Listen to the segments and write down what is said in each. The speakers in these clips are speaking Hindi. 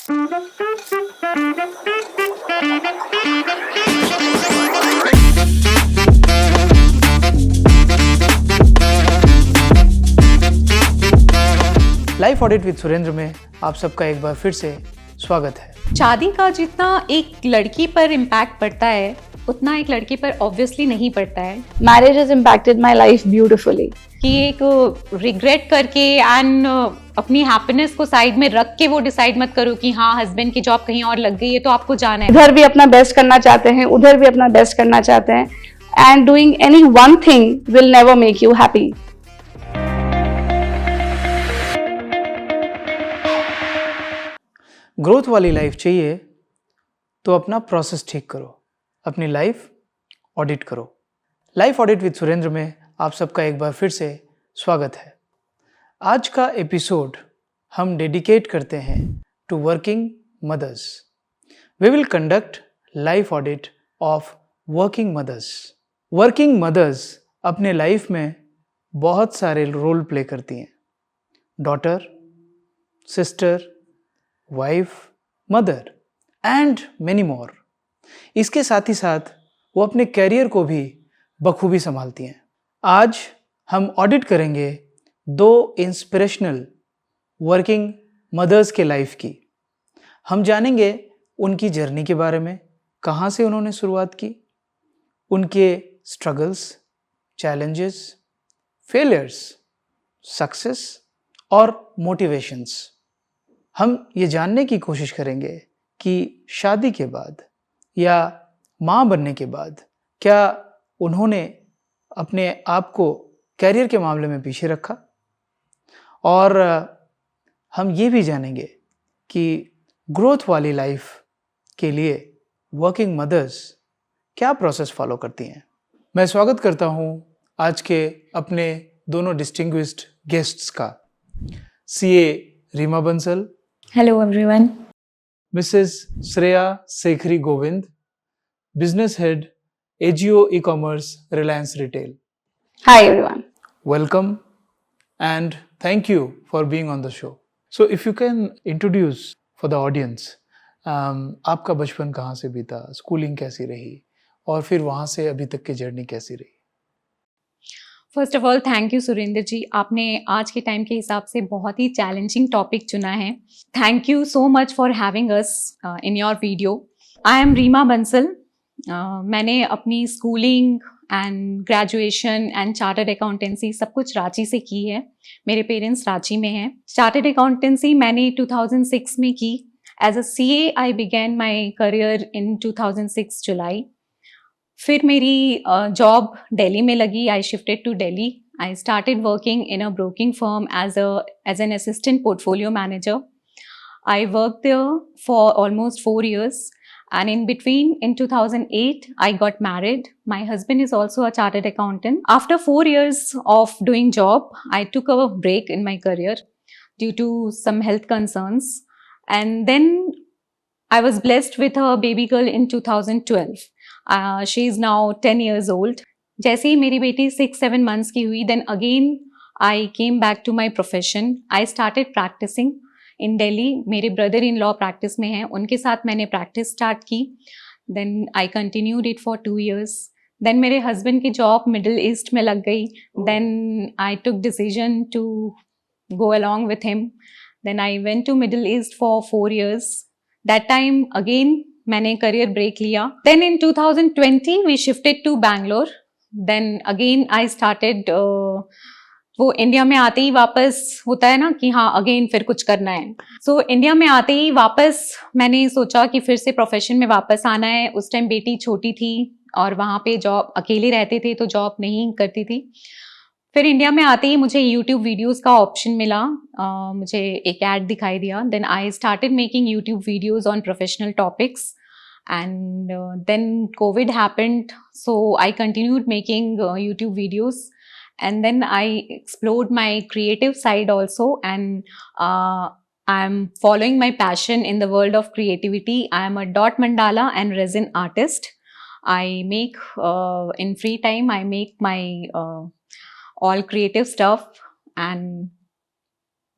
लाइफ ऑडिट विद सुरेंद्र में आप सबका एक बार फिर से स्वागत है। शादी का जितना एक लड़की पर इम्पैक्ट पड़ता है उतना एक लड़के पर ऑब्वियसली नहीं पड़ता है। Marriage has impacted my life beautifully. कि एक रिग्रेट करके एंड अपनी हैप्पीनेस को साइड में रख के वो डिसाइड मत करो कि हाँ हस्बैंड की जॉब कहीं और लग गई है तो आपको जाना है। उधर भी अपना बेस्ट करना चाहते हैं, उधर भी अपना बेस्ट करना चाहते हैं, and doing any one thing will never make you happy. Growth वाली लाइफ चाहिए तो अपना प्रोसेस ठीक करो, अपनी लाइफ ऑडिट करो। लाइफ ऑडिट विद सुरेंद्र में आप सबका एक बार फिर से स्वागत है। आज का एपिसोड हम डेडिकेट करते हैं to working mothers. We will conduct life audit of working mothers. Working mothers अपने लाइफ में बहुत सारे रोल प्ले करती हैं, daughter, sister, wife, mother and many more. इसके साथ ही साथ वो अपने कैरियर को भी बखूबी संभालती हैं। आज हम ऑडिट करेंगे दो इंस्पिरेशनल वर्किंग मदर्स के लाइफ की। हम जानेंगे उनकी जर्नी के बारे में, कहाँ से उन्होंने शुरुआत की, उनके स्ट्रगल्स, चैलेंजेस, फेलियर्स, सक्सेस और मोटिवेशंस। हम ये जानने की कोशिश करेंगे कि शादी के बाद या माँ बनने के बाद क्या उन्होंने अपने आप को कैरियर के मामले में पीछे रखा, और हम ये भी जानेंगे कि ग्रोथ वाली लाइफ के लिए वर्किंग मदर्स क्या प्रोसेस फॉलो करती हैं। मैं स्वागत करता हूँ आज के अपने दोनों डिस्टिंग्विश्ड गेस्ट्स का। CA Reema Bansal. Hello everyone. Mrs Shreya Shekhari Govind, business head AJIO ecommerce Reliance retail. Hi everyone. Welcome and thank you for being on the show. So if you can introduce for the audience, आपका बचपन कहाँ से बीता, स्कूलिंग कैसी रही और फिर वहाँ से अभी तक की जर्नी कैसी रही? First of all thank you Surendra ji, आपने आज के टाइम के हिसाब से बहुत ही चैलेंजिंग टॉपिक चुना है। Thank you so much for having us in your video. I am Reema Bansal. मैंने अपनी schooling and graduation and chartered accountancy सब कुछ रांची से की है। मेरे पेरेंट्स रांची में हैं। चार्टर्ड अकाउंटेंसी मैंने 2006 में की। As a CA I begin my career in 2006 July. फिर मेरी जॉब दिल्ली में लगी। I shifted to Delhi. I started working in a broking firm as an assistant portfolio manager. I worked there for almost 4 years, and in between, in 2008, I got married. My husband is also a chartered accountant. After 4 years of doing job, I took a break in my career due to some health concerns, and then I was blessed with a baby girl in 2012. She is now 10 years old. जैसे ही मेरी बेटी 6-7 months की हुई, then again I came back to my profession. I started practicing in Delhi. मेरे brother in law practice में हैं, उनके साथ मैंने practice start की. Then I continued it for 2 years. Then मेरे husband की job Middle East में लग गई. Then I took decision to go along with him. Then I went to Middle East for 4 years. That time again मैंने career break लिया. Then in 2020 we shifted to Bangalore. Then again I started वो इंडिया में आते ही वापस होता है ना कि हाँ अगेन फिर कुछ करना है। सो इंडिया में आते ही वापस मैंने सोचा कि फिर से प्रोफेशन में वापस आना है। उस टाइम बेटी छोटी थी और वहाँ पे जॉब अकेले रहते थे तो जॉब नहीं करती थी। फिर इंडिया में आते ही मुझे यूट्यूब वीडियोस का ऑप्शन मिला। मुझे एक ऐड दिखाई दिया। Then I started making YouTube videos on professional topics, and then COVID happened, so I continued making YouTube videos, and then I explored my creative side also, and I'm following my passion in the world of creativity. I am a dot mandala and resin artist. I make in free time I make my all creative stuff, and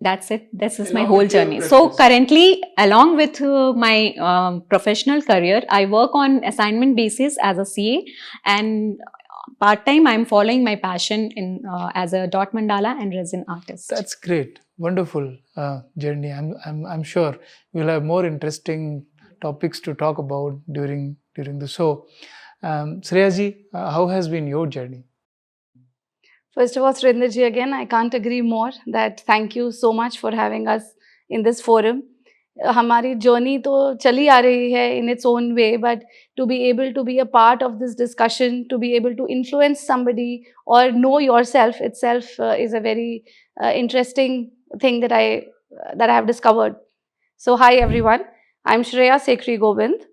That's it. This is my Along whole with your journey. So practice. currently, along with my professional career, I work on assignment basis as a CA, and part time I'm following my passion in as a dot mandala and resin artist. That's great, wonderful journey. I'm sure we'll have more interesting topics to talk about during the show. Shreya ji, how has been your journey? First of all, Surinder ji, again, I can't agree more that thank you so much for having us in this forum. हमारी जर्नी तो चली आ रही है in its own way, but to be able to be a part of this discussion, to be able to influence somebody or know yourself itself is a very interesting thing that I have discovered. So hi everyone, I'm Shreya Sekhri Govind.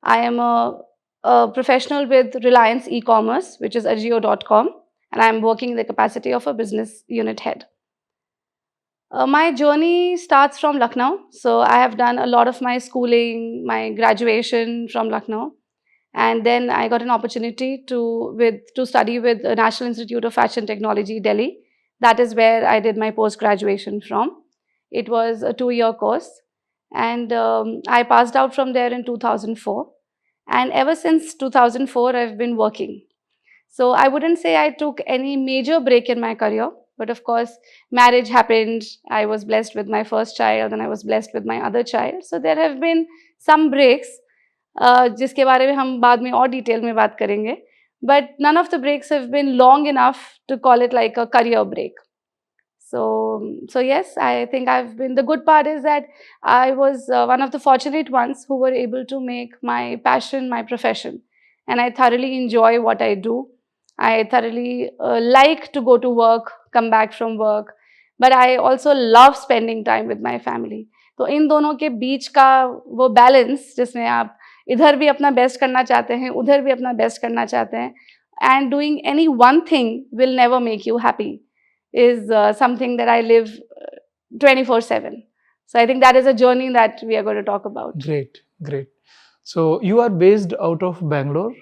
I am a professional with Reliance e-commerce, which is Ajio.com. And I'm working in the capacity of a business unit head. My journey starts from Lucknow. So I have done a lot of my schooling, my graduation from Lucknow. And then I got an opportunity to study with the National Institute of Fashion Technology, Delhi. That is where I did my post-graduation from. It was a 2-year course. And I passed out from there in 2004. And ever since 2004, I've been working. So I wouldn't say I took any major break in my career, but of course, marriage happened. I was blessed with my first child and I was blessed with my other child. So there have been some breaks, जिसके बारे में हम बाद में और डिटेल में बात करेंगे. But none of the breaks have been long enough to call it like a career break. So yes, I think I've been, the good part is that I was one of the fortunate ones who were able to make my passion my profession. And I thoroughly enjoy what I do. I thoroughly like to go to work, come back from work, but I also love spending time with my family. तो इन दोनों के बीच का वो बैलेंस जिसमें आप इधर भी अपना बेस्ट करना चाहते हैं, उधर भी अपना बेस्ट करना चाहते हैं, and doing any one thing will never make you happy is something that I live 24/7. So I think that is a journey that we are going to talk about. Great, great. So you are based out of Bangalore?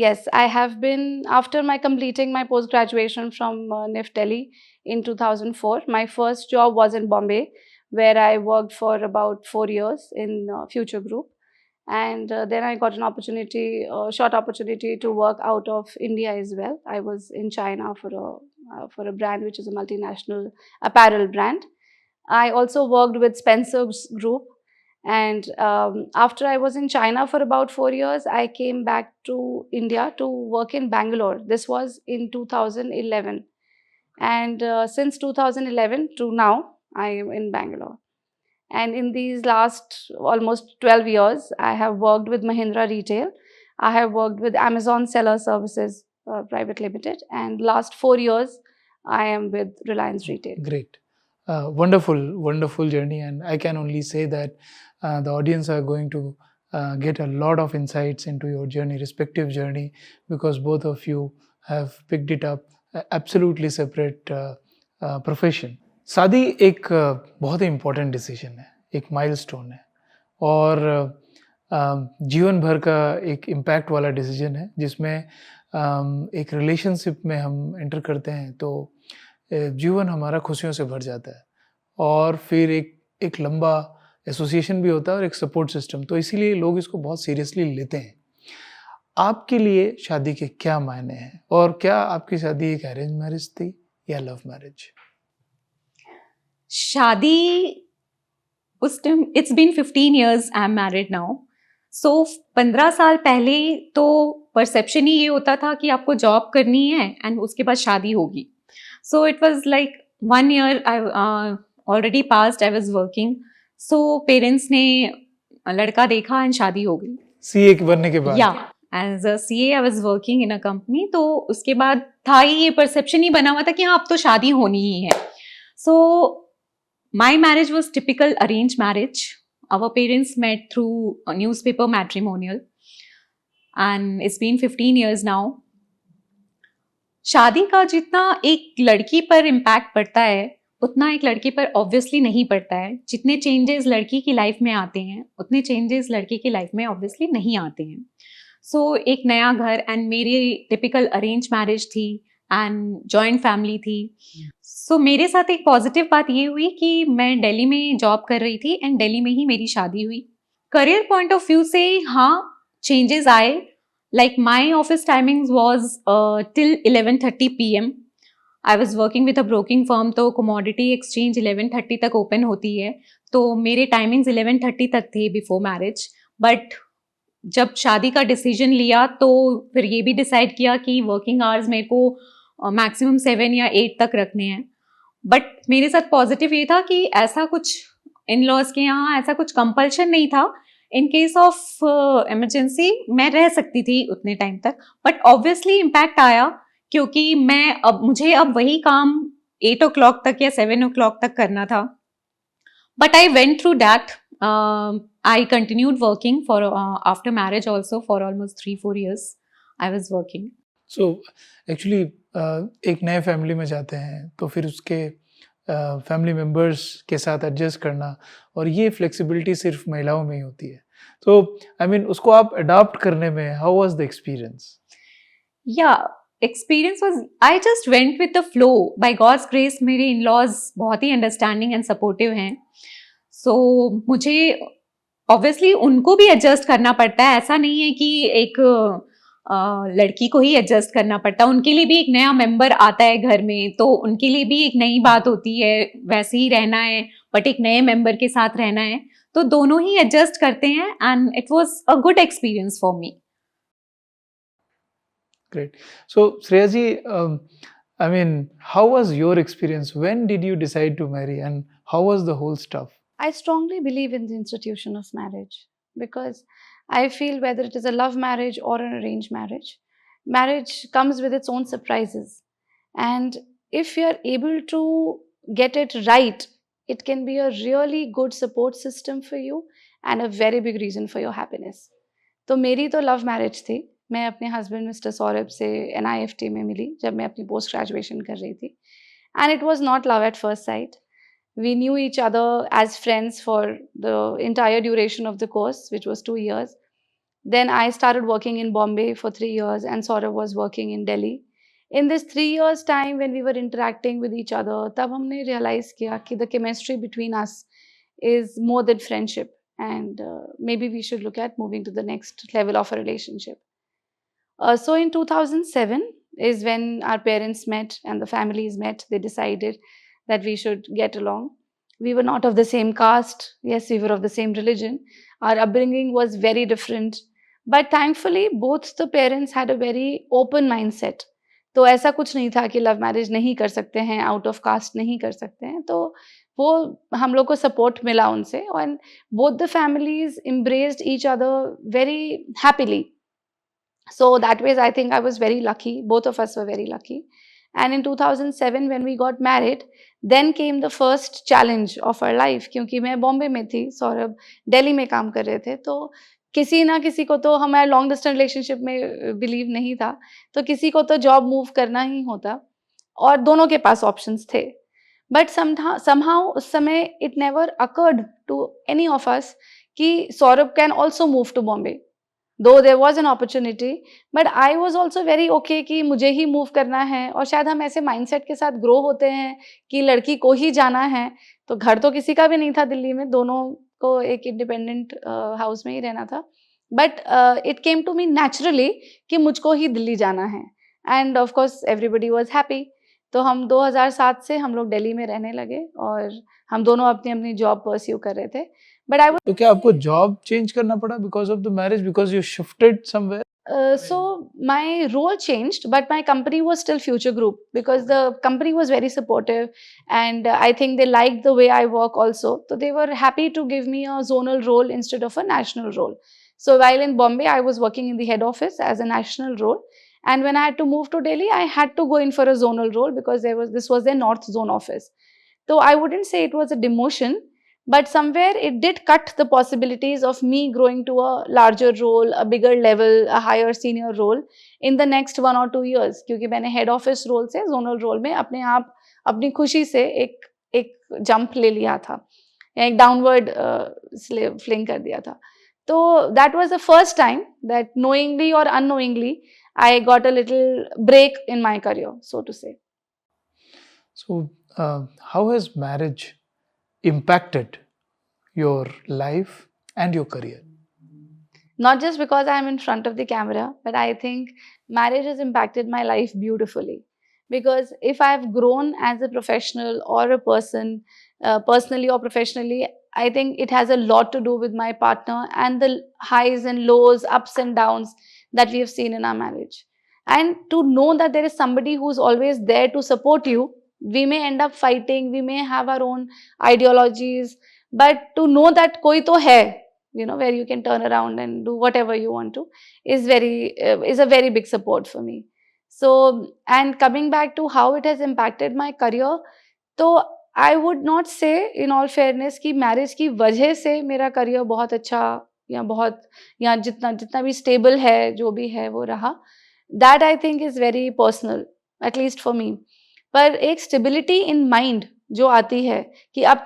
Yes, I have been, after my completing my post-graduation from NIFT Delhi in 2004, my first job was in Bombay, where I worked for about 4 years in Future Group. And then I got an opportunity, a short opportunity to work out of India as well. I was in China for a brand which is a multinational apparel brand. I also worked with Spencer's Group. And after I was in China for about 4 years, I came back to India to work in Bangalore. This was in 2011. And since 2011 to now, I am in Bangalore. And in these last almost 12 years, I have worked with Mahindra Retail. I have worked with Amazon Seller Services Private Limited. And last 4 years, I am with Reliance Retail. Great. Wonderful journey. And I can only say that the audience are going to get a lot of insights into your journey, respective journey, because both of you have picked it up absolutely separate profession. शादी एक बहुत ही इम्पोर्टेंट डिसीजन है, एक माइलस्टोन है और जीवन भर का एक इम्पैक्ट वाला डिसीजन है, जिसमें एक रिलेशनशिप में हम एंटर करते हैं तो जीवन हमारा खुशियों से भर जाता है और फिर एक लंबा एसोसिएशन भी होता है और एक सपोर्ट सिस्टम, तो इसीलिए लोग इसको बहुत सीरियसली लेते हैं. आपके लिए शादी के क्या मायने हैं और क्या आपकी शादी एक अरेंज मैरिज थी या लव मैरिज? शादी उस time, it's been 15 years I am married now. So 15 साल पहले तो परसेप्शन ही ये होता था कि आपको जॉब करनी है एंड उसके बाद शादी होगी. So it was like 1 year I already passed, I was working. So parents ने लड़का देखा एंड शादी हो गई. सीए बनने के बाद? या as a CA I was working in a company. तो उसके बाद था ही ये परसेप्शन ही बना हुआ था कि हाँ अब तो शादी होनी ही है. सो my marriage was typical arranged marriage. Our parents met through a newspaper matrimonial and it's been 15 years now. शादी का जितना एक लड़की पर इम्पैक्ट पड़ता है उतना एक लड़के पर ऑब्वियसली नहीं पड़ता है. जितने चेंजेस लड़की की लाइफ में आते हैं उतने चेंजेस लड़के की लाइफ में ऑब्वियसली नहीं आते हैं. सो एक नया घर, एंड मेरी टिपिकल अरेंज मैरिज थी. एंड जॉइंट फैमिली थी. सो मेरे साथ एक पॉजिटिव बात ये हुई कि मैं दिल्ली में जॉब कर रही थी एंड दिल्ली में ही मेरी शादी हुई. करियर पॉइंट ऑफ व्यू से हाँ चेंजेस आए. Like my office timings was till 11:30 PM. I was working with a broking firm, तो कमोडिटी एक्सचेंज 11:30 तक ओपन होती है, तो मेरे टाइमिंग्स 11:30 तक थे बिफोर मैरिज. बट जब शादी का डिसीजन लिया तो फिर ये भी डिसाइड किया कि वर्किंग आवर्स मेरे को मैक्सिमम 7 या 8 तक रखने हैं. बट मेरे साथ पॉजिटिव ये था कि ऐसा कुछ इन लॉज के यहाँ ऐसा कुछ कंपल्शन नहीं था. इन केस ऑफ इमरजेंसी मैं रह सकती थी उतने टाइम तक. बट ऑब्वियसली इम्पैक्ट आया क्योंकि मुझे अब वही काम 8 o'clock तक या 7 o'clock तक करना था. But I went through that. I continued working for after marriage also for almost 3-4 years. I was working. So actually एक नए फैमिली में जाते हैं तो फिर उसके फैमिली मेम्बर्स के साथ एडजस्ट करना, और ये फ्लेक्सिबिलिटी सिर्फ महिलाओं में ही होती है. तो आई मीन उसको आप अडॉप्ट करने में how was the experience? Yeah, experience was I just went with the flow. By God's grace मेरे in-laws बहुत ही अंडरस्टैंडिंग एंड सपोर्टिव हैं. सो मुझे ऑब्वियसली उनको भी एडजस्ट करना पड़ता है. ऐसा नहीं है कि एक लड़की को ही एडजस्ट करना पड़ता है. उनके लिए भी एक नया मेंबर आता है घर में, तो उनके लिए भी एक नई बात होती है. वैसे ही रहना है बट एक नए मेंबर के साथ रहना है, तो दोनों ही एडजस्ट करते हैं and it was a good experience for me. Great. So, Shreya ji, I mean, how was your experience? When did you decide to marry, and how was the whole stuff? I strongly believe in the institution of marriage because I feel whether it is a love marriage or an arranged marriage, marriage comes with its own surprises. And if you are able to get it right, it can be a really good support system for you and a very big reason for your happiness. तो मेरी तो लव मैरिज थी. मैं अपने हस्बैंड मिस्टर सौरभ से NIFT में मिली जब मैं अपनी पोस्ट ग्रेजुएशन कर रही थी. And it was not love at first sight. We knew each other as friends for the entire duration of the course, which was 2 years. Then I started working in Bombay for 3 years and Saurabh was working in Delhi. In this 3 years time when we were interacting with each other, तब हमने realize किया कि the chemistry between us is more than friendship, and maybe we should look at moving to the next level of a relationship. So in 2007 is when our parents met and the families met. They decided that we should get along. We were not of the same caste. Yes, we were of the same religion. Our upbringing was very different. But thankfully, both the parents had a very open mindset. तो ऐसा कुछ नहीं था कि लव मैरिज नहीं कर सकते हैं, आउट ऑफ कास्ट नहीं कर सकते हैं. तो वो हम लोग को सपोर्ट मिला उनसे, and both the families embraced each other very happily. So that ways I think I was very lucky. Both of us were very lucky. And in 2007 when we got married, then came the first challenge of our life. क्योंकि मैं बॉम्बे में थी, सौरभ दिल्ली में काम कर रहे थे, तो किसी ना किसी को तो, हमारे लॉन्ग डिस्टेंस रिलेशनशिप में बिलीव नहीं था, तो किसी को तो जॉब मूव करना ही होता और दोनों के पास ऑप्शंस थे. बट somehow उस समय it never occurred to any of us कि Saurabh can also move to Bombay. Though there was an opportunity, but I was also very okay कि मुझे ही मूव करना है. और शायद हम ऐसे माइंडसेट के साथ ग्रो होते हैं कि लड़की को ही जाना है, तो घर तो किसी का भी नहीं था दिल्ली में, दोनों को एक इंडिपेंडेंट हाउस में ही रहना था. But it came to me naturally कि मुझको ही दिल्ली जाना है, and of course everybody was happy. तो हम 2007 से हम लोग दिल्ली में रहने लगे और हम दोनों अपनी अपनी जॉब परस्यू कर रहे थे. But I was तो क्या आपको जॉब चेंज करना पड़ा because of the marriage, because you shifted somewhere? so my role changed, but my company was still Future Group because the company was very supportive, and I think they liked the way I work also. So they were happy to give me a zonal role instead of a national role. So while in Bombay, I was working in the head office as a national role, and when I had to move to Delhi, I had to go in for a zonal role because this was their North Zone office. So I wouldn't say it was a demotion, but somewhere it did cut the possibilities of me growing to a larger role, a bigger level, a higher senior role in the next 1 or 2 years. क्योंकि मैंने head office role से zonal role में अपने आप अपनी खुशी से एक jump ले लिया था, एक downward fling कर दिया था. तो that was the first time that knowingly or unknowingly I got a little break in my career, so to say. So, how has marriage impacted your life and your career? Not just because I'm in front of the camera, but I think marriage has impacted my life beautifully. Because if I've grown as a professional or a person, personally or professionally, I think it has a lot to do with my partner and the highs and lows, ups and downs that we have seen in our marriage. And to know that there is somebody who's always there to support you, we may end up fighting, we may have our own ideologies, but to know that koi to hai, where you can turn around and do whatever you want to, is a very big support for me. So, and coming back to how it has impacted my career, तो आई वुड नॉट से इन ऑल फेयरनेस कि मैरिज की वजह से मेरा करियर बहुत अच्छा या जितना जितना भी स्टेबल है, जो भी है वो रहा, that I think is very personal, at least for me. पर एक स्टेबिलिटी इन माइंड जो आती है कि अब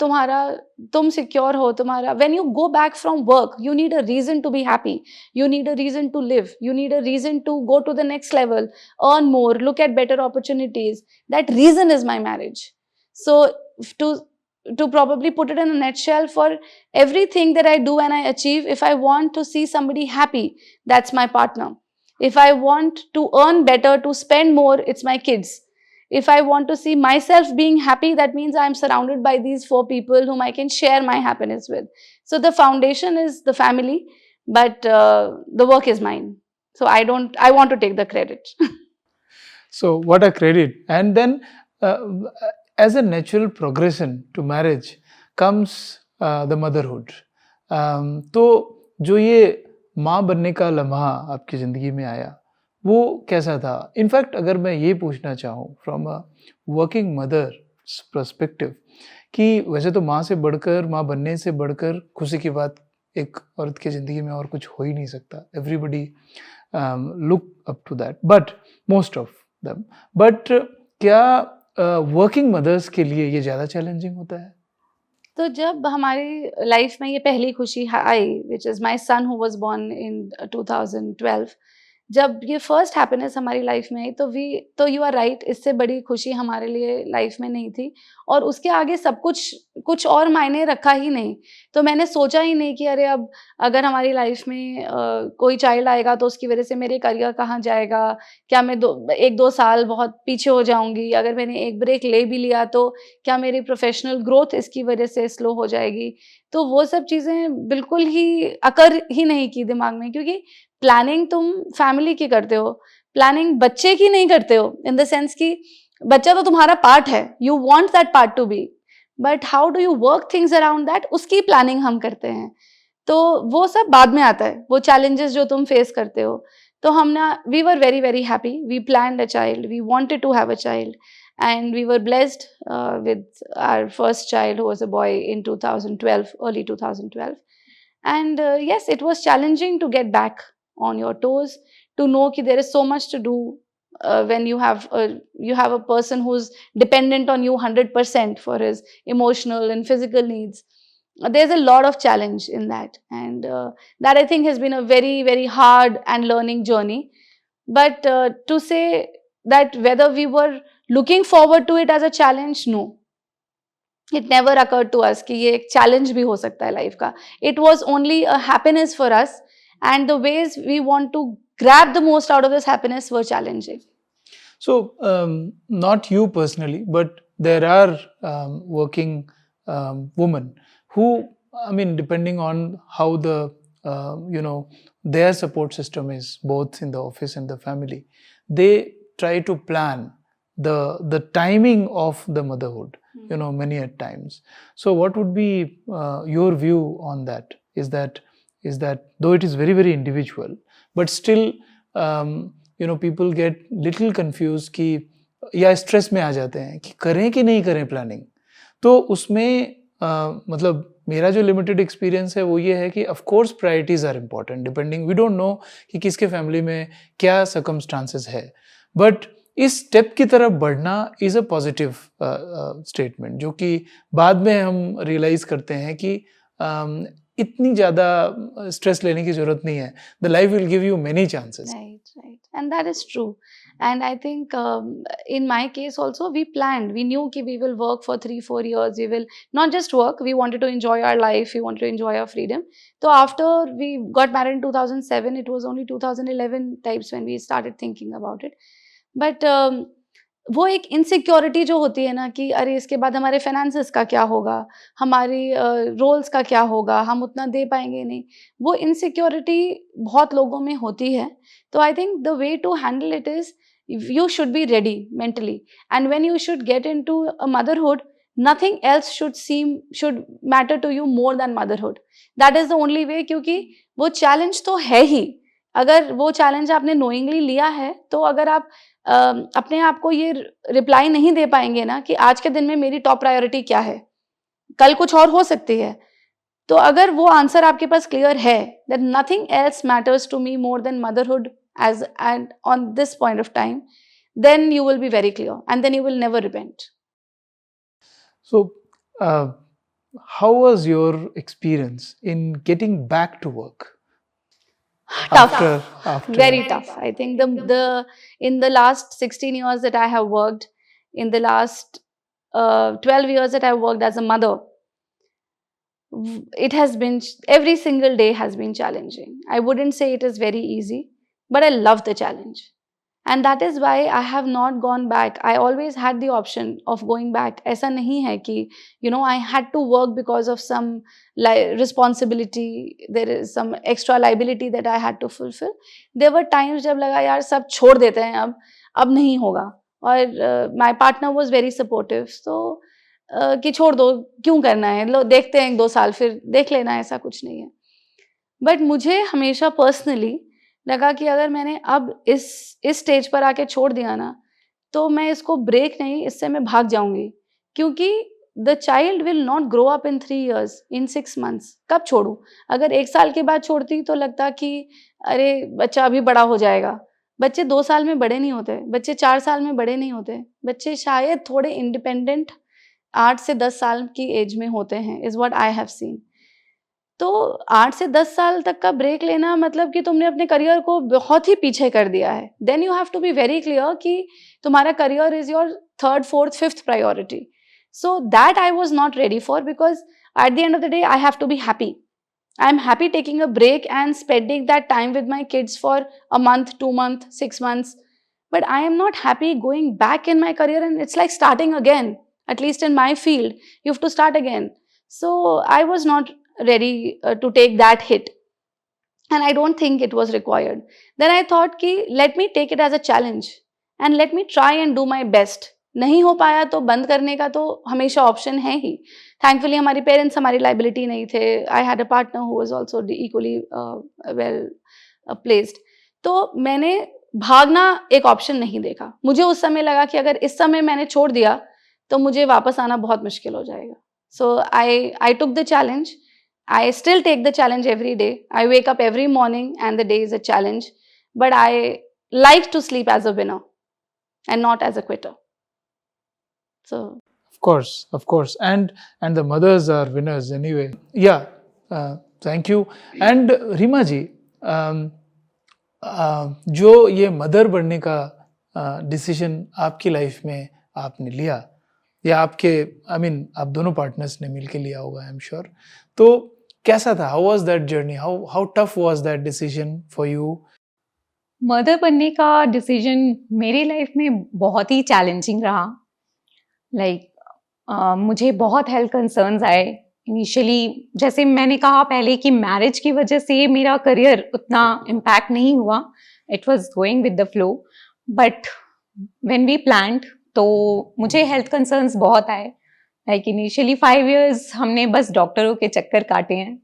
तुम सिक्योर हो, तुम्हारा when you go back from work, you need a reason to be happy, you need a reason to live, you need a reason to go to the next level, earn more, look at better opportunities. That reason is my marriage. So to probably put it in a nutshell, for everything that I do and I achieve, if I want to see somebody happy, that's my partner. If I want to earn better, to spend more, it's my kids. If I want to see myself being happy, that means I'm surrounded by these 4 people whom I can share my happiness with. So the foundation is the family, but the work is mine. So I want to take the credit. So, what a credit. And then, as a natural progression to marriage comes the motherhood. तो जो ये माँ बनने का लम्हा आपकी ज़िंदगी में आया, वो कैसा था? इनफैक्ट अगर मैं ये पूछना चाहूँ from a working mothers perspective, कि वैसे तो माँ से बढ़कर, माँ बनने से बढ़कर खुशी की बात एक औरत की ज़िंदगी में और कुछ हो ही नहीं सकता. Everybody look up to that, but most of them. But क्या वर्किंग मदर्स के लिए ये ज़्यादा चैलेंजिंग होता है? तो जब हमारी लाइफ में ये पहली खुशी आई, which is my son who was born in 2012, जब ये फर्स्ट हैप्पीनेस हमारी लाइफ में आई, तो यू आर राइट, इससे बड़ी खुशी हमारे लिए लाइफ में नहीं थी. और उसके आगे सब कुछ और मायने रखा ही नहीं. तो मैंने सोचा ही नहीं कि अरे अब अगर हमारी लाइफ में कोई चाइल्ड आएगा तो उसकी वजह से मेरे करियर कहाँ जाएगा, क्या मैं 1-2 साल बहुत पीछे हो जाऊंगी, अगर मैंने एक ब्रेक ले भी लिया तो क्या मेरी प्रोफेशनल ग्रोथ इसकी वजह से स्लो हो जाएगी. तो वो सब चीज़ें बिल्कुल ही अकर ही नहीं की दिमाग में, क्योंकि प्लानिंग तुम फैमिली की करते हो, प्लानिंग बच्चे की नहीं करते हो, इन द सेंस कि बच्चा तो तुम्हारा पार्ट है, you want that part to be, but how do you work things around that, उसकी प्लानिंग हम करते हैं. तो वो सब बाद में आता है, वो चैलेंजेस जो तुम फेस करते हो. तो we were very very happy, we planned a child, we wanted to have a child, and we were blessed with our first child, who was a boy, in 2012, early 2012. And yes, it was challenging to get back on your toes, to know that there is so much to do when you have a person who's dependent on you 100% for his emotional and physical needs. There's a lot of challenge in that, and that I think has been a very very hard and learning journey. But to say that whether we were looking forward to it as a challenge, no, it never occurred to us कि ये एक challenge भी हो सकता है life का. It was only a happiness for us, and the ways we want to grab the most out of this happiness were challenging. So, not you personally, but there are working women who, I mean, depending on how their support system is, both in the office and the family, they try to plan the timing of the motherhood, many at times. So what would be your view on that? Is that though it is very very individual, but still people get little confused कि या स्ट्रेस में आ जाते हैं कि करें कि नहीं करें प्लानिंग. तो उसमें मतलब मेरा जो लिमिटेड एक्सपीरियंस है वो ये है कि of course priorities are important, depending, we don't know कि किसके फैमिली में क्या सर्कमस्टांसेस है, बट इस स्टेप की तरफ बढ़ना इज़ अ पॉजिटिव स्टेटमेंट, जो कि बाद में हम रियलाइज़ करते हैं कि इतनी ज़्यादा स्ट्रेस लेने की ज़रूरत नहीं है. The life will give you many chances. Right. And that is true. And I think in my case also, we planned. We knew that we will work for 3-4 years. We will not just work. We wanted to enjoy our life. We wanted to enjoy our freedom. So after we got married in 2007, it was only 2011 types when we started thinking about it. But वो एक इनसिक्योरिटी जो होती है ना कि अरे इसके बाद हमारे फाइनेंसेस का क्या होगा, हमारी रोल्स का क्या होगा, हम उतना दे पाएंगे नहीं, वो इनसिक्योरिटी बहुत लोगों में होती है. तो I think the way to handle it is you should be ready mentally, and when you should get into a motherhood, nothing else should matter to you more than motherhood. That is the only way, क्योंकि वो चैलेंज तो है ही. अगर वो चैलेंज आपने नोइंगली लिया है तो अगर आप अपने आप को ये रिप्लाई नहीं दे पाएंगे ना कि आज के दिन में मेरी टॉप प्रायोरिटी क्या है, कल कुछ और हो सकती है, तो अगर वो आंसर आपके पास क्लियर है, that nothing else matters to me more than motherhood as and on this point of time, then you will be very clear and then you will never repent. So, how was your experience in getting back to work? Tough. After Very tough. I think the in the last 16 years that I have worked, in the last 12 years that I worked as a mother, it has been, every single day has been challenging. I wouldn't say it is very easy, but I love the challenge. And that is why I have not gone back. I always had the option of going back. ऐसा नहीं है कि, I had to work because of some responsibility. There is some extra liability that I had to fulfill. There were times जब लगा यार सब छोड़ देते हैं अब नहीं होगा. और my partner was very supportive. So कि छोड़ दो, क्यों करना है, लो देखते हैं 1-2 साल फिर देख लेना, ऐसा कुछ नहीं है. बट मुझे हमेशा पर्सनली लगा कि अगर मैंने अब इस स्टेज पर आके छोड़ दिया ना, तो मैं इसको ब्रेक नहीं, इससे मैं भाग जाऊंगी. क्योंकि the child will not grow up in 3 years, in 6 months. कब छोड़ूं? अगर 1 साल के बाद छोड़ती तो लगता कि अरे बच्चा अभी बड़ा हो जाएगा. बच्चे 2 साल में बड़े नहीं होते, बच्चे 4 साल में बड़े नहीं होते, बच्चे शायद थोड़े इंडिपेंडेंट 8 से 10 साल की एज में होते हैं, is what I have seen. तो 8 से 10 साल तक का ब्रेक लेना मतलब कि तुमने अपने करियर को बहुत ही पीछे कर दिया है. Then you have to be very clear कि तुम्हारा career is your 3rd, 4th, 5th priority. So that I was not ready for, because at the end of the day I have to be happy. I am happy taking a break and spending that time with my kids for a month, 2 months, 6 months. But I am not happy going back in my career, and it's like starting again. At least in my field, you have to start again. So I was not ready to take that hit. And I don't think it was required. Then I thought कि let me take it as a challenge and let me try and do my best. नहीं हो पाया तो बंद करने का तो हमेशा ऑप्शन है ही. थैंकफुली हमारे पेरेंट्स हमारी लाइबिलिटी नहीं थे. I had a partner who was also equally well placed. तो मैंने भागना एक ऑप्शन नहीं देखा. मुझे उस समय लगा कि अगर इस समय मैंने छोड़ दिया तो मुझे वापस आना बहुत मुश्किल हो जाएगा. So I took the challenge. I still take the challenge every day. I wake up every morning and the day is a challenge. But I like to sleep as a winner and not as a quitter. So Of course. And the mothers are winners anyway. Yeah. Thank you. And Reema ji, जो ये मदर बनने का डिसीजन आपकी लाइफ में आपने लिया, या आपके आप दोनों पार्टनर्स ने मिलके लिया होगा, आई एम श्योर. तो कैसा था? How was that journey? How tough was that decision for you? Mother बनने का डिसीजन मेरी लाइफ में बहुत ही चैलेंजिंग रहा. मुझे बहुत हेल्थ कंसर्न्स आए इनिशियली. जैसे मैंने कहा पहले कि मैरिज की वजह से मेरा करियर उतना इम्पैक्ट नहीं हुआ. It was going with the flow. But when we planned तो मुझे हेल्थ कंसर्न्स बहुत आए. इनिशियली 5 years हमने बस डॉक्टरों के चक्कर काटे हैं.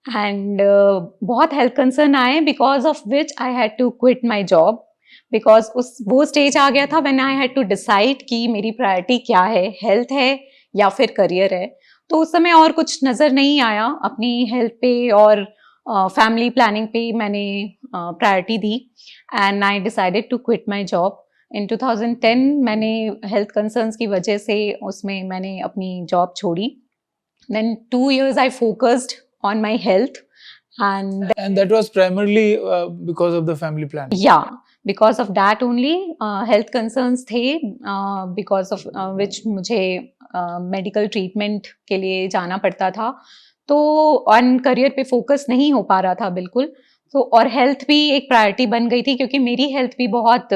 एंड बहुत हेल्थ कंसर्न आए, because of which I had to quit my job. Because वो स्टेज आ गया था when I had to decide कि मेरी प्रायोरिटी क्या है, हेल्थ है या फिर करियर है. तो उस समय और कुछ नज़र नहीं आया. अपनी हेल्थ पे और फैमिली प्लानिंग पे मैंने प्रायोरिटी दी. And I decided to quit my job. In 2010 मैंने हेल्थ कंसर्न्स की वजह से उसमें मैंने अपनी जॉब छोड़ी. Then 2 years I focused on my health. And that was primarily because of the family planning. Yeah, because of that only health concerns थे, because of which मुझे medical treatment के लिए जाना पड़ता था, तो on career पे focus नहीं हो पा रहा था बिल्कुल, तो और health भी एक priority बन गई थी क्योंकि मेरी health भी बहुत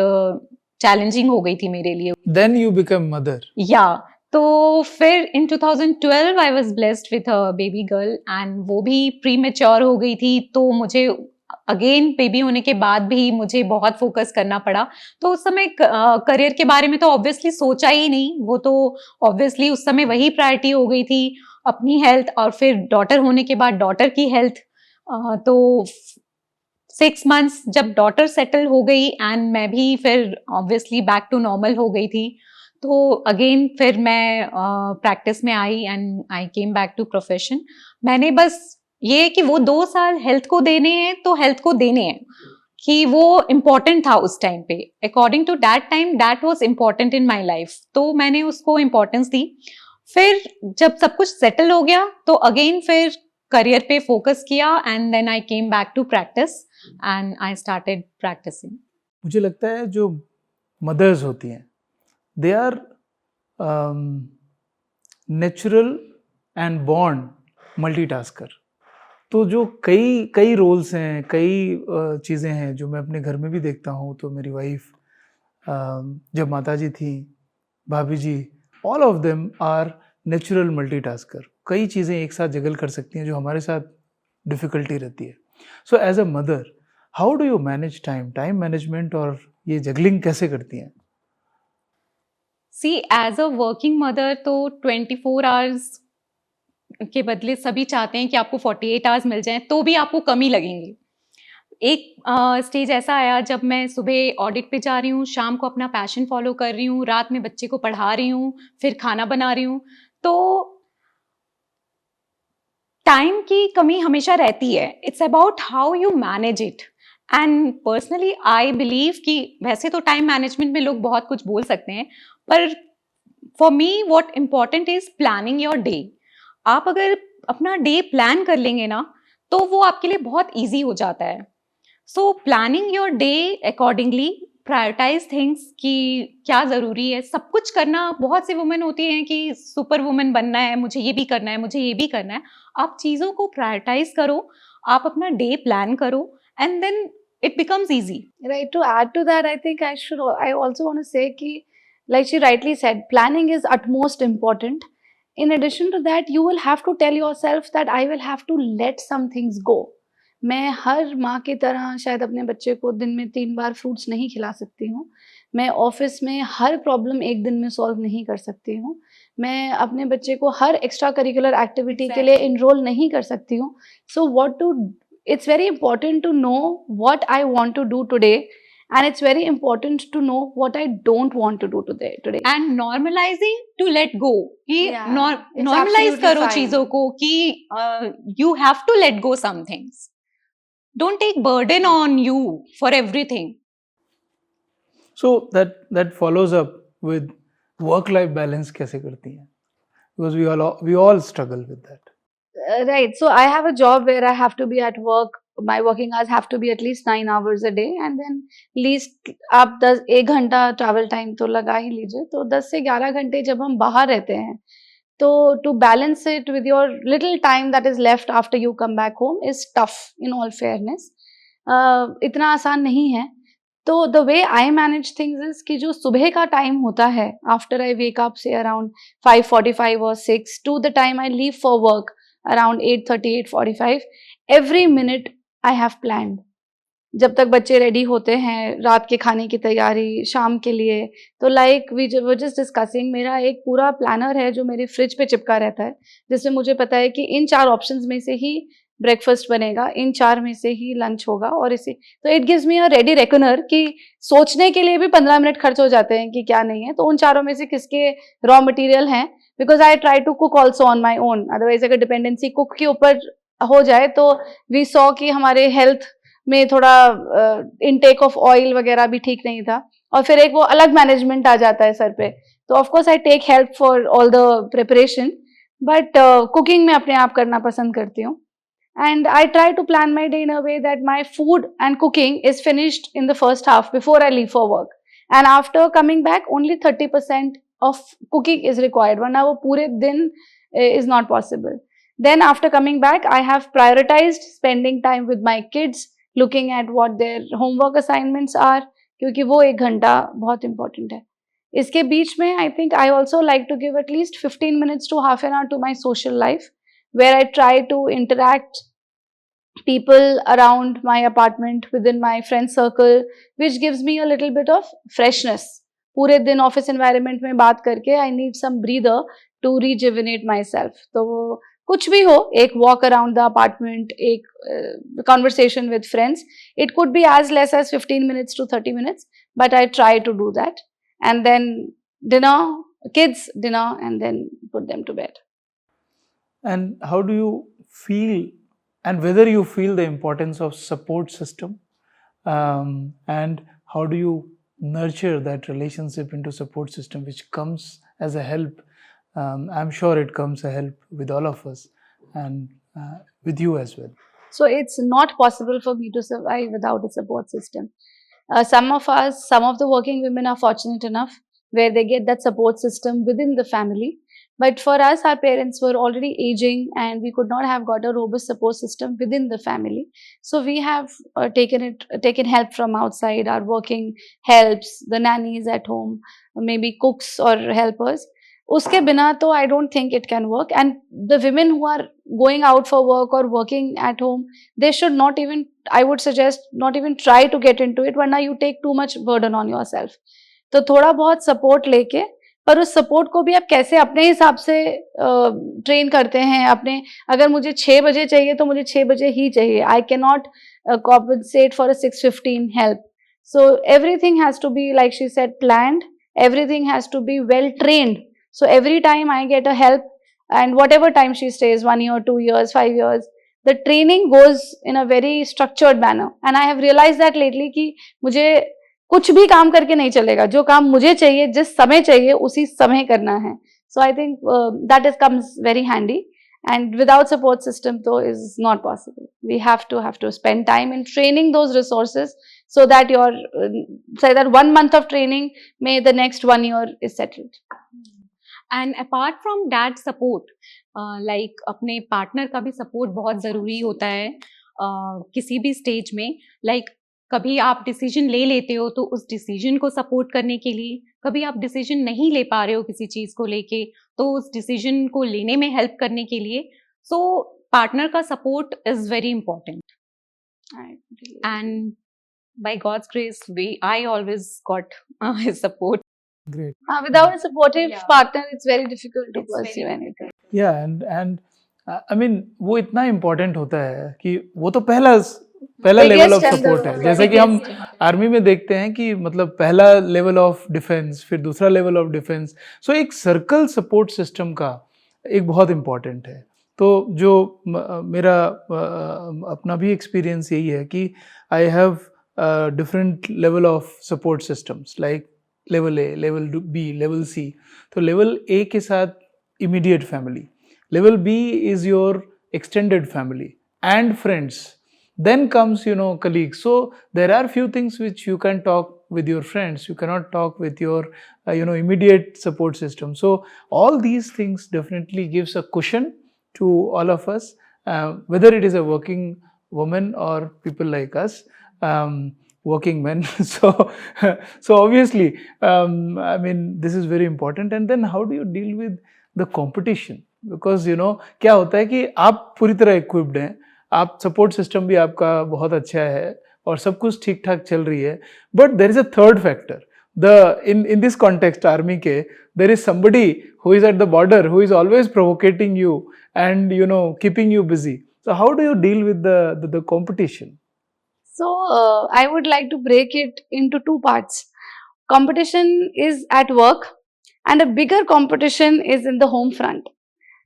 challenging हो गई थी मेरे लिए. Then you become mother. Yeah, तो फिर in 2012 I was blessed with a baby girl and वो भी premature हो गई थी, तो मुझे अगेन बेबी होने के बाद भी मुझे बहुत फोकस करना पड़ा. तो उस समय करियर के बारे में तो ऑब्वियसली सोचा ही नहीं, वो तो ऑब्वियसली उस समय वही प्रायोरिटी हो गई थी, अपनी हेल्थ, और फिर डॉटर होने के बाद डॉटर की हेल्थ. तो 6 मंथ्स जब डॉटर सेटल हो गई एंड मैं भी फिर ऑब्वियसली बैक टू नॉर्मल हो गई थी, तो अगेन फिर मैं प्रैक्टिस में आई and I came back to profession. मैंने बस ये कि वो 2 साल हेल्थ को देने हैं तो हेल्थ को देने हैं, कि वो इम्पोर्टेंट था उस टाइम पे. According to that time that was important in my life, तो मैंने उसको इम्पोर्टेंस दी. फिर जब सब कुछ सेटल हो गया तो अगेन फिर करियर पे फोकस किया and then I came back to practice and I started practicing. मुझे लगता है जो मदर्स होती हैं they are natural and born multitasker. तो जो कई रोल्स हैं, कई चीज़ें हैं जो मैं अपने घर में भी देखता हूँ. तो मेरी वाइफ, जब माताजी थी, भाभी जी, all of them are natural multitasker. कई चीज़ें एक साथ जगल कर सकती हैं जो हमारे साथ डिफ़िकल्टी रहती है. So as a mother how do you manage time management, और ये जगलिंग कैसे करती हैं? See as a working mother तो 24 आवर्स के बदले सभी चाहते हैं कि आपको 48 आवर्स मिल जाएं, तो भी आपको कमी लगेंगे. एक स्टेज ऐसा आया जब मैं सुबह ऑडिट पे जा रही हूँ, शाम को अपना पैशन फॉलो कर रही हूँ, रात में बच्चे को पढ़ा रही हूँ, फिर खाना बना रही हूँ, तो टाइम की कमी हमेशा रहती है. It's about how you manage it. And personally I believe कि वैसे तो टाइम मैनेजमेंट में लोग बहुत कुछ बोल सकते हैं, पर for me what important is planning your day. आप अगर अपना डे प्लान कर लेंगे ना, तो वो आपके लिए बहुत ईजी हो जाता है. So planning your day accordingly, prioritize things कि क्या ज़रूरी है. सब कुछ करना, बहुत सी वुमेन होती हैं कि सुपर वुमेन बनना है, मुझे ये भी करना है, मुझे ये भी करना है. आप चीज़ों को प्रायोरिटाइज करो, आप अपना डे प्लान करो and then it becomes easy. Right, to add to that, I also want to say ki, like she rightly said, planning is utmost important. In addition to that, you will have to tell yourself that I will have to let some things go. मैं हर माँ की तरह शायद अपने बच्चे को दिन में 3 बार फ्रूट्स नहीं खिला सकती हूँ. मैं ऑफिस में हर प्रॉब्लम एक दिन में सॉल्व नहीं कर सकती हूँ. मैं अपने बच्चे को हर एक्स्ट्रा करिकुलर एक्टिविटी के लिए इनरोल नहीं कर सकती हूँ. सो it's very important to know what I want to do today, and it's very important to know what I don't want to do today. And normalizing to let go. कि Yeah, it's normalize absolutely करो fine. चीजों को कि you have to let go some things. Don't take burden on you for everything. So that follows up with work-life balance कैसे करती हैं? Because we all struggle with that. Right. So I have a job where I have to be at work. My working hours have to be at least 9 hours a day, and then least आप 1 घंटा travel time तो लगा ही लीजिए. तो 10 से 11 घंटे जब हम बाहर रहते हैं, तो to balance it with your little time that is left after you come back home is tough, in all fairness. इतना आसान नहीं है. तो the way I manage things is कि जो सुबह का टाइम होता है, after I wake up say around 5:45 or 6 to the time I leave for work around 8:30, 8:45, every minute I have planned. जब तक बच्चे रेडी होते हैं, रात के खाने की तैयारी, शाम के लिए, तो like we were just discussing, मेरा एक पूरा प्लानर है जो मेरे फ्रिज पे चिपका रहता है, जिसमें मुझे पता है कि इन 4 ऑप्शंस में से ही ब्रेकफास्ट बनेगा, इन 4 में से ही लंच होगा, और इसी तो it gives me a ready reckoner कि सोचने के लिए भी 15 मिनट खर्च हो जाते हैं कि क्या नहीं है, तो उन चारों में से किसके रॉ मटेरियल हैं. Because I try to cook also on my own. Otherwise अगर डिपेंडेंसी कुक के ऊपर हो जाए तो वी सॉ कि हमारे हेल्थ में थोड़ा इनटेक ऑफ ऑयल वगैरह भी ठीक नहीं था, और फिर एक वो अलग मैनेजमेंट आ जाता है सर पे. तो of course I take help for all the preparation, but cooking में अपने आप करना पसंद करती हूँ. And I try to plan my day in a way that my food and cooking is finished in the first half before I leave for work. And after coming back, only 30% of cooking is required. वरना वो पूरे दिन is not possible. Then after coming back, I have prioritized spending time with my kids, looking at what their homework assignments are, क्योंकि वो 1 घंटा बहुत important है. इसके बीच में I think I also like to give at least 15 minutes to half an hour to my social life, where I try to interact people around my apartment, within my friend circle, which gives me a little bit of freshness. पूरे दिन ऑफिस एनवायरनमेंट में बात करके I need some breather to rejuvenate myself. तो वो कुछ भी हो, एक walk around the apartment, एक conversation with friends, it could be as less as 15 minutes to 30 minutes, but I try to do that. And then dinner, kids dinner, and then put them to bed. And how do you feel, and whether you feel the importance of support system, and how do you nurture that relationship into support system which comes as a help? I'm sure it comes a help with all of us, and with you as well. So it's not possible for me to survive without a support system. Some of the working women are fortunate enough where they get that support system within the family. But for us, our parents were already aging and we could not have got a robust support system within the family. So we have taken help from outside, our working helps, the nannies at home, maybe cooks or helpers. उसके बिना तो I don't think it can work. And the women who are going out for work or working at home, they should not even, I would suggest, not even try to get into it, वरना you take too much burden on yourself. तो थोड़ा बहुत सपोर्ट लेके, पर उस सपोर्ट को भी आप कैसे अपने हिसाब से ट्रेन करते हैं. अपने, अगर मुझे 6 बजे चाहिए तो मुझे 6 बजे ही चाहिए. I can not compensate for a 6:15 help. So everything has to be, like she said, planned. Everything has to be well trained. So every time I get a help, and whatever time she stays, 1 year, 2 years, 5 years, the training goes in a very structured manner. And I have realized that lately कि मुझे कुछ भी काम करके नहीं चलेगा. जो काम मुझे चाहिए, जिस समय चाहिए, उसी समय करना है. So I think that comes very handy. And without support system, though, is not possible. We have to spend time in training those resources so that say that 1 month of training, may the next 1 year is settled. And apart from that support, like अपने पार्टनर का भी सपोर्ट बहुत ज़रूरी होता है किसी भी स्टेज में. लाइक कभी आप डिसीजन ले लेते हो तो उस डिसीजन को सपोर्ट करने के लिए, कभी आप डिसीजन नहीं ले पा रहे हो किसी चीज़ को लेके तो उस डिसीजन को लेने में हेल्प करने के लिए. सो पार्टनर का support is very important. And by God's grace, I always got his support. Great. Without a supportive partner, it's very difficult to pursue anything. Yeah, and I mean वो इतना important होता है कि वो तो पहला लेवल ऑफ सपोर्ट है. जैसे कि हम आर्मी में देखते हैं कि मतलब पहला लेवल ऑफ डिफेंस, फिर दूसरा लेवल ऑफ डिफेंस. सो एक सर्कल सपोर्ट सिस्टम का एक बहुत इम्पॉर्टेंट है. तो जो मेरा अपना भी एक्सपीरियंस यही है कि I have different level of support systems like level A, level B, level C. तो level A के साथ immediate family, level B is your extended family and friends, then comes colleagues. So there are few things which you can talk with your friends, you cannot talk with your immediate support system. So all these things definitely gives a cushion to all of us, whether it is a working woman or people like us, working men. So obviously, I mean, this is very important. And then how do you deal with the competition? Because क्या होता है कि आप पूरी तरह equipped हैं, आप support system भी आपका बहुत अच्छा है और सब कुछ ठीक ठाक चल रही है, but there is a third factor. In this context, army के, there is somebody who is at the border who is always provoking you and keeping you busy. So how do you deal with the competition? So I would like to break it into 2 parts. Competition is at work, and a bigger competition is in the home front.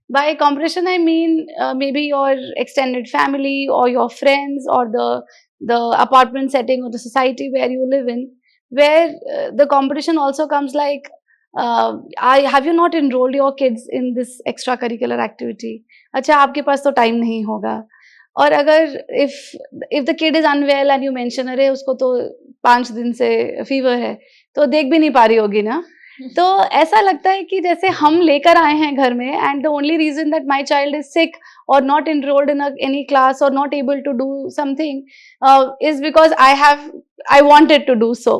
By competition, I mean maybe your extended family or your friends or the apartment setting or the society where you live in, where the competition also comes like, have you not enrolled your kids in this extracurricular activity? अच्छा, आपके पास तो time नहीं होगा. और अगर if the kid is unwell and you mention अरे उसको तो 5 दिन से फीवर है, तो देख भी नहीं पा रही होगी ना. तो ऐसा लगता है कि जैसे हम लेकर आए हैं घर में, and the only reason that my child is sick or not enrolled in any class or not able to do something is because I wanted to do so,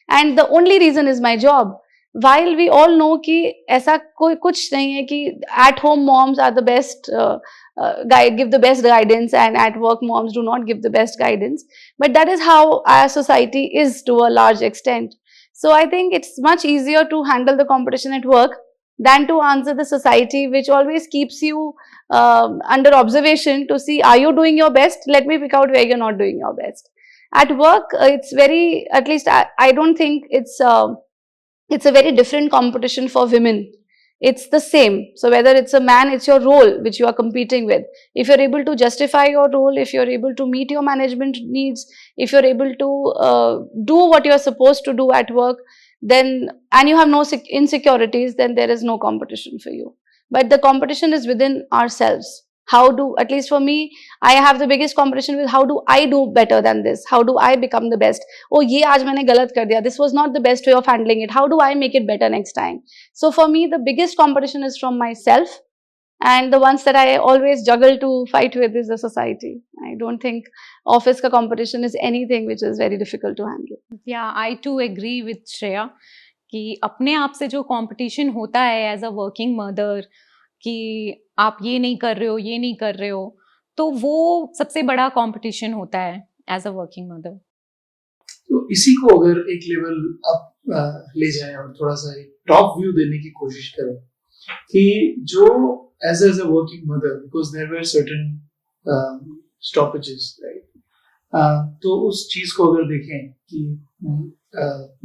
and the only reason is my job. While we all know कि ऐसा कोई कुछ नहीं है कि at home moms are the best give the best guidance, and at work moms do not give the best guidance, but that is how our society is to a large extent. So I think it's much easier to handle the competition at work than to answer the society, which always keeps you under observation to see, are you doing your best? Let me pick out where you're not doing your best. At work, it's very, at least I don't think it's a very different competition for women. It's the same. So whether it's a man, it's your role which you are competing with. If you're able to justify your role, if you're able to meet your management needs, if you're able to do what you're supposed to do at work, then, and you have no insecurities, then there is no competition for you. But the competition is within ourselves. How do, at least for me, I have the biggest competition with how do I do better than this? How do I become the best? Oh, ye aaj maine galat kar diya. This was not the best way of handling it. How do I make it better next time? So for me, the biggest competition is from myself, and the ones that I always juggle to fight with is the society. I don't think office ka competition is anything which is very difficult to handle. Yeah, I too agree with Shreya कि अपने आप से जो कंपटीशन होता है एज अ वर्किंग मदर, कि आप ये नहीं कर रहे हो, ये नहीं कर रहे हो, तो वो सबसे बड़ा कंपटीशन होता है एज अ वर्किंग मदर. तो इसी को अगर एक लेवल आप ले जाएं और थोड़ा सा एक टॉप व्यू देने की कोशिश करें कि जो as a working mother, because there were certain stoppages, right, तो उस चीज को अगर देखें कि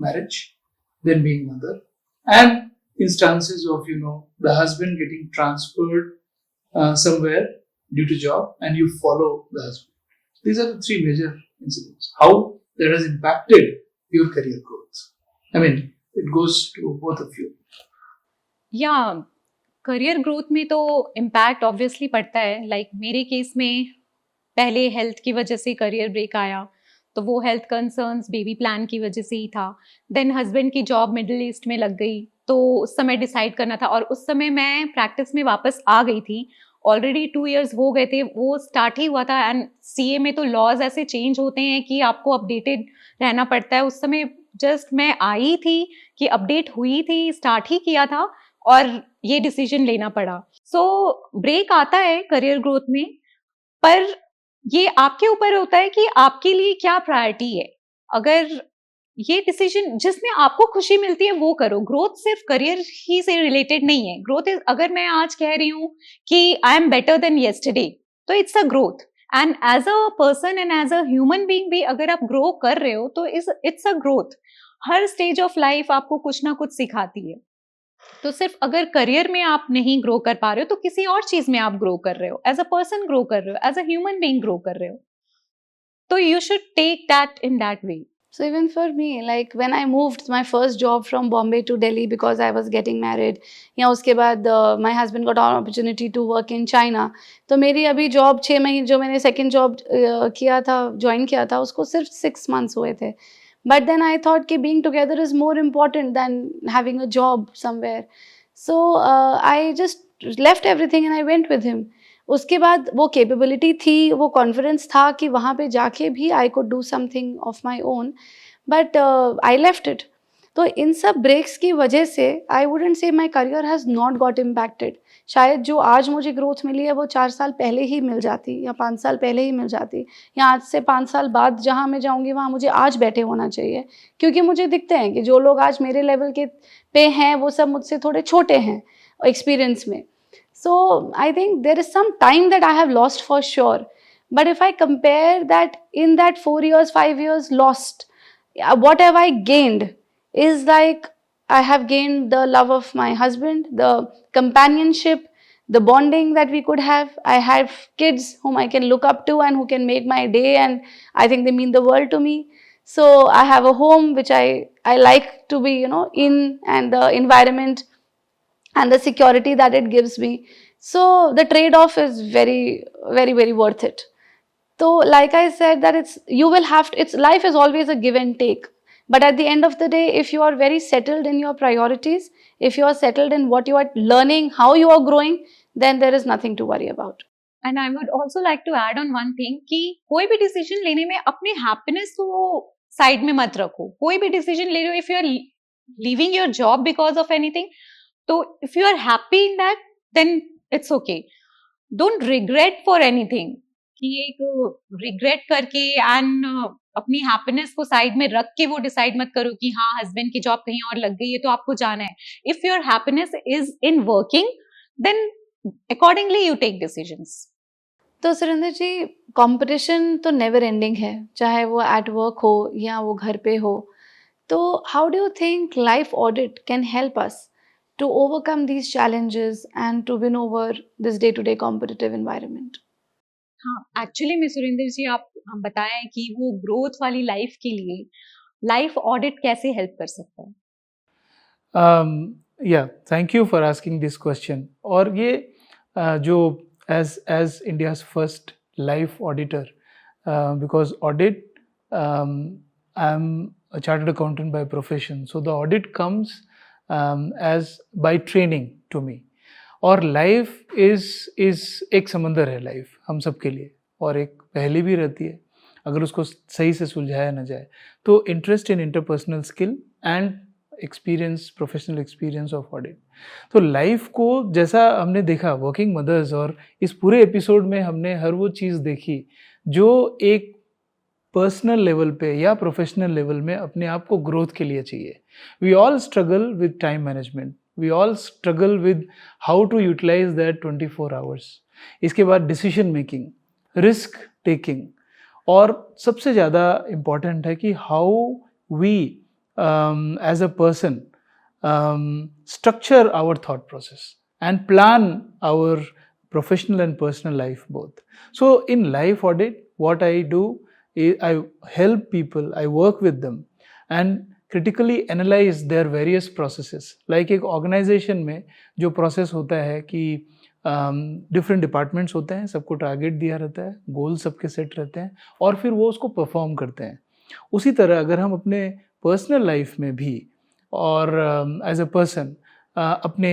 marriage, then being mother, and instances of the husband getting transferred somewhere due to job, and you follow the husband. These are the three major incidents. How that has impacted your career growth. I mean, it goes to both of you. या करियर ग्रोथ में तो इम्पैक्ट ऑब्वियसली पड़ता है. लाइक मेरे केस में पहले हेल्थ की वजह से करियर ब्रेक आया, तो वो हेल्थ कंसर्न्स बेबी प्लान की वजह से ही था. देन हस्बैंड की जॉब मिडिल ईस्ट में लग गई, तो उस समय डिसाइड करना था, और उस समय मैं प्रैक्टिस में वापस आ गई थी. ऑलरेडी 2 इयर्स हो गए थे, वो स्टार्ट ही हुआ था. एंड सीए में तो लॉज ऐसे चेंज होते हैं कि आपको अपडेटेड रहना पड़ता है. उस समय जस्ट मैं आई थी कि अपडेट हुई थी, स्टार्ट ही किया था, और ये डिसीजन लेना पड़ा. सो ब्रेक आता है करियर ग्रोथ में, पर ये आपके ऊपर होता है कि आपके लिए क्या प्रायोरिटी है. अगर ये डिसीजन जिसमें आपको खुशी मिलती है वो करो. ग्रोथ सिर्फ करियर ही से रिलेटेड नहीं है. ग्रोथ इज, अगर मैं आज कह रही हूँ कि I am better than yesterday, तो it's a growth. And as a person and as a human being भी अगर आप ग्रो कर रहे हो तो इट्स अ ग्रोथ. हर स्टेज ऑफ लाइफ आपको कुछ ना कुछ सिखाती है. तो सिर्फ अगर करियर में आप नहीं ग्रो कर पा रहे हो तो किसी और चीज में आप ग्रो कर रहे हो, एज अ पर्सन ग्रो कर रहे हो, as a human being grow कर रहे हो. तो you should take that in that way. So even for me, like when I moved my first job from Bombay to Delhi because I was getting married, या उसके बाद my husband got an opportunity to work in China. तो मेरी अभी जॉब 6 महीने, जो मैंने सेकेंड जॉब किया था, ज्वाइन किया था, उसको सिर्फ 6 months हुए थे. But then I thought कि being together is more important than having a job somewhere. So I just left everything and I went with him. उसके बाद वो कैपेबिलिटी थी, वो कॉन्फिडेंस था कि वहाँ पे जाके भी I could do something of my own, but I left it. तो इन सब ब्रेक्स की वजह से I wouldn't say my career has not got impacted. शायद जो आज मुझे ग्रोथ मिली है वो 4 साल पहले ही मिल जाती, या 5 साल पहले ही मिल जाती, या आज से 5 साल बाद जहाँ मैं जाऊँगी वहाँ मुझे आज बैठे होना चाहिए. क्योंकि मुझे दिखते हैं कि जो लोग आज मेरे लेवल के पे हैं वो सब मुझसे थोड़े छोटे हैं एक्सपीरियंस में. So I think there is some time that I have lost for sure. But if I compare that in that 4 years, 5 years lost, what have I gained is like I have gained the love of my husband, the companionship, the bonding that we could have. I have kids whom I can look up to and who can make my day, and I think they mean the world to me. So I have a home which I like to be, in, and the environment and the security that it gives me. So the trade-off is very, very, very worth it. So like I said that it's life is always a give and take. But at the end of the day, if you are very settled in your priorities, if you are settled in what you are learning, how you are growing, then there is nothing to worry about. And I would also like to add on one thing कि कोई भी डिसीजन लेने में अपनी हैप्पीनेस को साइड में मत रखो. कोई भी डिसीजन ले रहे हो, if you are leaving your job because of anything, तो if you are happy in that then it's okay. Don't regret for anything कि एक रिग्रेट करके एंड अपनी हैप्पीनेस को साइड में रख के वो डिसाइड मत करो कि हाँ हस्बैंड की जॉब कहीं और लग गई है तो आपको जाना है. If your happiness is in working then accordingly you take decisions. तो सुरेंद्र जी, कंपटीशन तो नेवर एंडिंग है, चाहे वो एट वर्क हो या वो घर पे हो. तो how do you think life audit can help us to overcome these challenges and to win over this day to day competitive environment? हाँ, एक्चुअली में सुरेंद्र जी आप बताएं कि वो ग्रोथ वाली लाइफ के लिए लाइफ ऑडिट कैसे हेल्प कर सकता है. या thank you for asking this question. और ये जो as India's first life auditor, because audit, I'm a chartered accountant by profession, so the audit comes as by training to me. और life is एक समंदर है life हम सब के लिए, और एक पहले भी रहती है अगर उसको सही से सुलझाया न जाए. तो interest in interpersonal skill and experience, professional experience of audit. तो लाइफ को जैसा हमने देखा वर्किंग मदर्स, और इस पूरे एपिसोड में हमने हर वो चीज़ देखी जो एक पर्सनल लेवल पे या प्रोफेशनल लेवल में अपने आप को ग्रोथ के लिए चाहिए. We all struggle with time management, we all struggle with how to utilize that 24 hours. इसके बाद डिसीजन मेकिंग, रिस्क टेकिंग, और सबसे ज़्यादा इम्पॉर्टेंट है कि how we as a person structure our thought process and plan our professional and personal life both. So in life audit, what I do is I help people, I work with them and critically analyze their various processes. Like एक organization में जो process होता है कि डिफरेंट डिपार्टमेंट्स होते हैं, सबको टारगेट दिया रहता है, गोल सबके सेट रहते हैं और फिर वो उसको परफॉर्म करते हैं. उसी तरह अगर हम अपने पर्सनल लाइफ में भी और एज अ पर्सन अपने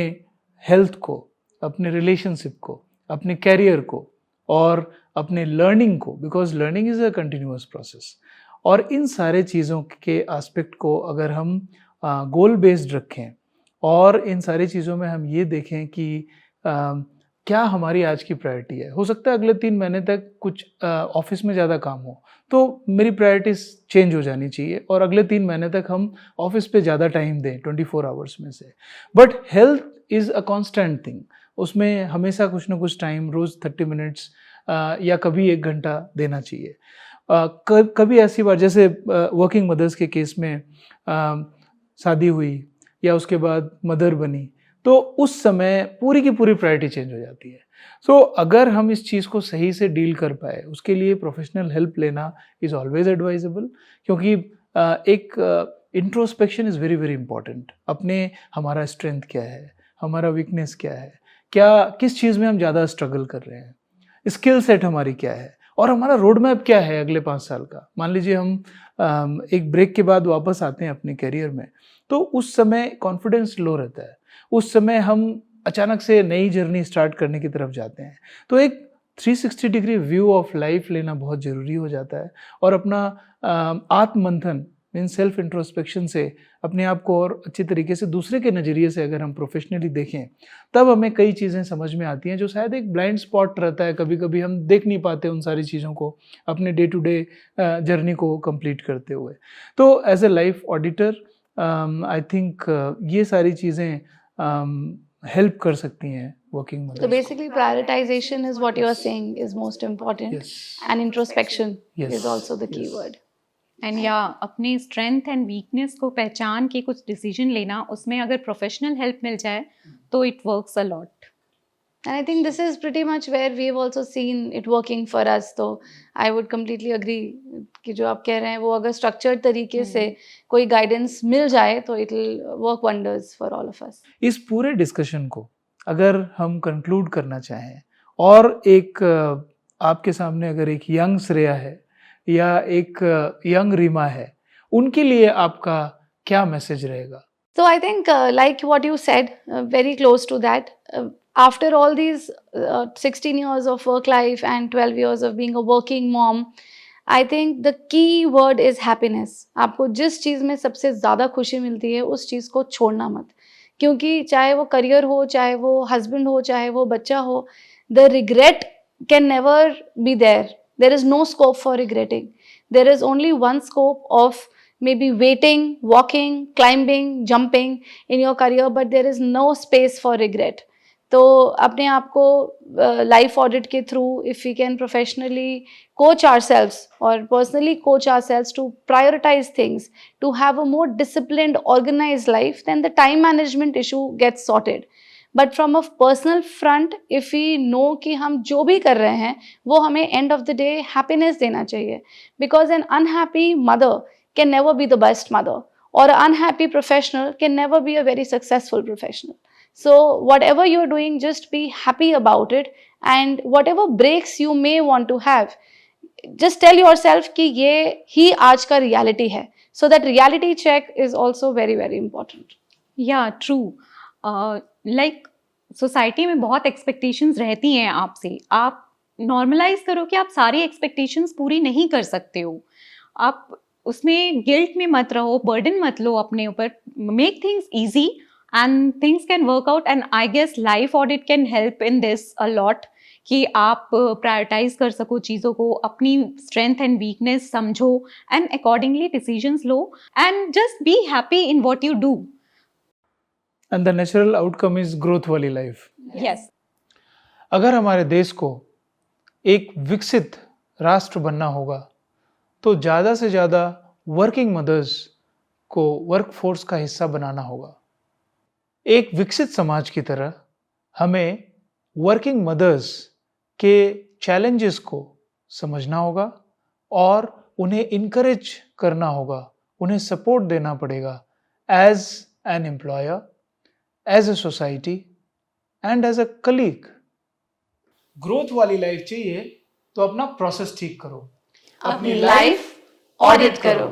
हेल्थ को, अपने रिलेशनशिप को, अपने कैरियर को और अपने लर्निंग को, because learning is a continuous process, और इन सारे चीज़ों के एस्पेक्ट को अगर हम गोल बेस्ड रखें और इन सारी चीज़ों में हम ये देखें कि क्या हमारी आज की प्रायोरिटी है. हो सकता है अगले 3 महीने तक कुछ ऑफिस में ज़्यादा काम हो तो मेरी प्रायोरिटीज़ चेंज हो जानी चाहिए और अगले 3 महीने तक हम ऑफिस पे ज़्यादा टाइम दें 24 आवर्स में से. But health is a constant thing, उसमें हमेशा कुछ ना कुछ टाइम, रोज़ 30 मिनट्स या कभी 1 घंटा देना चाहिए. कभी ऐसी बार जैसे वर्किंग मदर्स के केस में शादी हुई या उसके बाद मदर बनी तो उस समय पूरी की पूरी प्रायोरिटी चेंज हो जाती है. सो अगर हम इस चीज़ को सही से डील कर पाए उसके लिए प्रोफेशनल हेल्प लेना इज़ ऑलवेज एडवाइजेबल, क्योंकि एक introspection is very very important. अपने हमारा स्ट्रेंथ क्या है, हमारा वीकनेस क्या है, क्या किस चीज़ में हम ज़्यादा स्ट्रगल कर रहे हैं, स्किल सेट हमारी क्या है और हमारा रोड मैप क्या है अगले 5 साल का. मान लीजिए हम एक ब्रेक के बाद वापस आते हैं अपने करियर में तो उस समय कॉन्फिडेंस लो रहता है, उस समय हम अचानक से नई जर्नी स्टार्ट करने की तरफ जाते हैं. तो एक 360 डिग्री व्यू ऑफ लाइफ लेना बहुत ज़रूरी हो जाता है और अपना आत्ममंथन मीन सेल्फ इंट्रोस्पेक्शन से अपने आप को और अच्छी तरीके से दूसरे के नज़रिए से अगर हम प्रोफेशनली देखें तब हमें कई चीज़ें समझ में आती हैं जो शायद एक ब्लाइंड स्पॉट रहता है, कभी कभी हम देख नहीं पाते उन सारी चीज़ों को अपने डे टू डे जर्नी को कंप्लीट करते हुए. तो as a life auditor I think ये सारी चीज़ें हेल्प कर सकती हैं working mothers. So basically prioritization is what you are saying is most important. Yes. And introspection Yes. is also the key Yes. word. And या अपने स्ट्रेंथ एंड वीकनेस को पहचान के कुछ डिसीजन लेना, उसमें अगर प्रोफेशनल हेल्प मिल जाए तो it works a lot. And I think this is pretty much where we've also seen it working for us. So I would completely agree कि जो आप कह रहे हैं वो अगर structured तरीके से कोई guidance मिल जाए तो it will work wonders for all of us. इस पूरे डिस्कशन को अगर हम कंक्लूड करना चाहें और एक आपके सामने अगर एक यंग श्रेया है या एक यंग रीमा है, उनके लिए आपका क्या मैसेज रहेगा? So I think, like what you said, very close to that. After all these 16 years of work life and 12 years of being a working mom, I think the key word is happiness. आपको जिस चीज़ में सबसे ज़्यादा खुशी मिलती है उस चीज़ को छोड़ना मत, क्योंकि चाहे वो करियर हो, चाहे वो हस्बैंड हो, चाहे वो बच्चा हो, the regret can never be there. There is no scope for regretting. There is only one scope of maybe waiting, walking, climbing, jumping in your career, but there is no space for regret. तो अपने आप को लाइफ ऑडिट के through if we can professionally coach ourselves or personally coach ourselves to prioritize things, to have a more disciplined, organized life, then the time management issue gets sorted. But from a personal front, if we know कि हम जो भी कर रहे हैं वो हमें end of the day happiness देना चाहिए, because an unhappy mother can never be the best mother, or an unhappy professional can never be a very successful professional. So whatever you're doing, just be happy about it, and whatever breaks you may want to have, just tell yourself कि ये ही आज का reality है. So that reality check is also very very important. या ट्रू, लाइक सोसाइटी में बहुत एक्सपेक्टेशंस रहती हैं आपसे. आप नॉर्मलाइज करो कि आप सारी एक्सपेक्टेशंस पूरी नहीं कर सकते हो. आप उसमें गिल्ट में मत रहो, बर्डन मत लो अपने ऊपर. Make things easy and things can work out, and I guess life audit can help in this a lot कि आप प्रायोरिटाइज कर सको चीज़ों को, अपनी स्ट्रेंथ एंड वीकनेस समझो एंड अकॉर्डिंगली डिसीजंस लो, and just be happy in what you do. And the natural outcome is growth वाली लाइफ. यस. अगर हमारे देश को एक विकसित राष्ट्र बनना होगा तो ज़्यादा से ज़्यादा वर्किंग मदर्स को वर्कफोर्स का हिस्सा बनाना होगा. एक विकसित समाज की तरह हमें वर्किंग मदर्स के चैलेंजेस को समझना होगा और उन्हें इनकरेज करना होगा, उन्हें सपोर्ट देना पड़ेगा as an employer, as a society and as a colleague. Growth वाली लाइफ चाहिए तो अपना प्रोसेस ठीक करो, अपनी लाइफ ऑडिट करो.